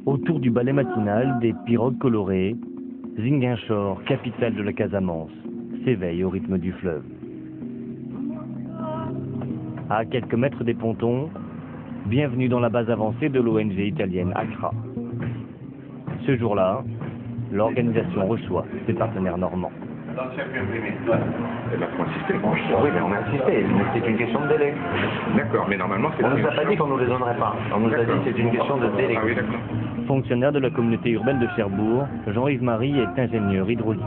Autour du balai matinal, des pirogues colorées, Ziguinchor, capitale de la Casamance, s'éveille au rythme du fleuve. À quelques mètres des pontons, bienvenue dans la base avancée de l'ONG italienne Accra. Ce jour-là, l'organisation reçoit ses partenaires normands. Eh ben, faut insister. Oui, mais on a insisté, mais c'est une question de délai. D'accord, mais normalement c'est... On ne nous a pas dit qu'on nous les donnerait pas. On nous a dit que c'est une question de délai. Ah oui, d'accord. Fonctionnaire de la communauté urbaine de Cherbourg, Jean-Yves Marie est ingénieur hydraulique.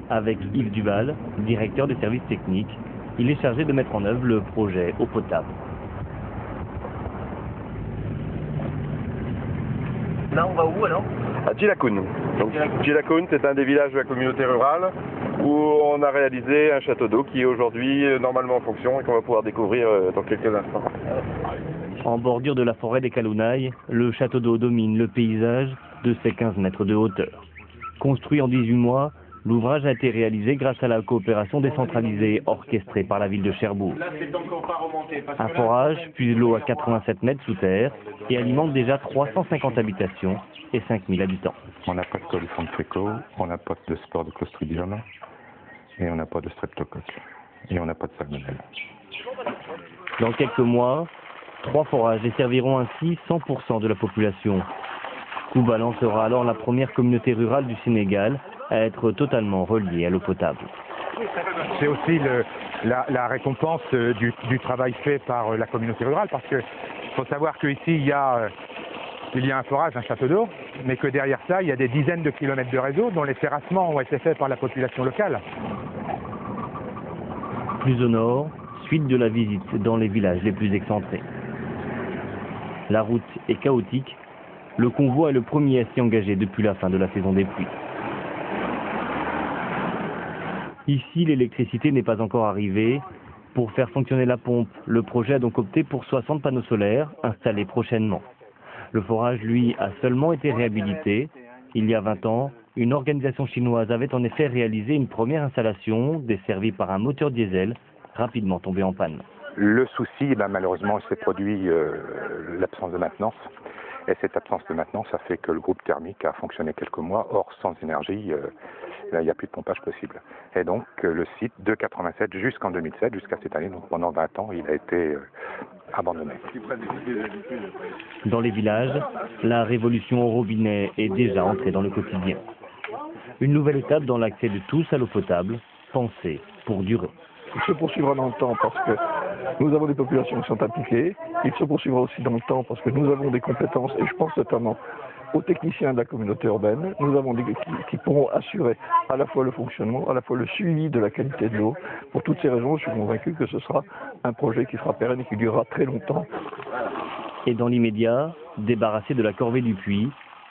Avec Yves Duval, directeur des services techniques, il est chargé de mettre en œuvre le projet eau potable. Là, on va où alors? À Djilakoun. Donc Djilakoun, c'est un des villages de la communauté rurale où on a réalisé un château d'eau qui est aujourd'hui normalement en fonction et qu'on va pouvoir découvrir dans quelques instants. En bordure de la forêt des Calounailles, le château d'eau domine le paysage de ses 15 mètres de hauteur. Construit en 18 mois, l'ouvrage a été réalisé grâce à la coopération décentralisée orchestrée par la ville de Cherbourg. Un forage puise l'eau à 87 mètres sous terre et alimente déjà 350 habitations et 5000 habitants. On n'a pas de coliforme préco, on n'a pas de sport de Clostridium et on n'a pas de streptocoque et on n'a pas de salmonelle. Dans quelques mois, 3 forages desserviront ainsi 100% de la population. Koubalan sera alors la première communauté rurale du Sénégal à être totalement reliée à l'eau potable. C'est aussi la récompense du travail fait par la communauté rurale, parce qu'il faut savoir qu'ici il y a un forage, un château d'eau, mais que derrière ça il y a des dizaines de kilomètres de réseau dont les terrassements ont été faits par la population locale. Plus au nord, suite de la visite dans les villages les plus excentrés. La route est chaotique. Le convoi est le premier à s'y engager depuis la fin de la saison des pluies. Ici, l'électricité n'est pas encore arrivée. Pour faire fonctionner la pompe, le projet a donc opté pour 60 panneaux solaires installés prochainement. Le forage, lui, a seulement été réhabilité. Il y a 20 ans, une organisation chinoise avait en effet réalisé une première installation desservie par un moteur diesel rapidement tombé en panne. Le souci, malheureusement, il s'est produit l'absence de maintenance. Et cette absence de maintenance a fait que le groupe thermique a fonctionné quelques mois. Or, sans énergie, il n'y a plus de pompage possible. Et donc, le site, de 87 jusqu'en 2007, jusqu'à cette année, donc pendant 20 ans, il a été abandonné. Dans les villages, la révolution au robinet est déjà entrée dans le quotidien. Une nouvelle étape dans l'accès de tous à l'eau potable, pensée pour durer. Il se poursuivra dans le temps parce que nous avons des populations qui sont impliquées. Il se poursuivra aussi dans le temps parce que nous avons des compétences, et je pense notamment aux techniciens de la communauté urbaine. Nous avons des qui pourront assurer à la fois le fonctionnement, à la fois le suivi de la qualité de l'eau. Pour toutes ces raisons, je suis convaincu que ce sera un projet qui sera pérenne et qui durera très longtemps. Et dans l'immédiat, débarrassés de la corvée du puits,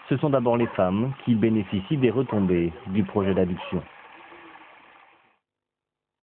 ce sont d'abord les femmes qui bénéficient des retombées du projet d'adduction.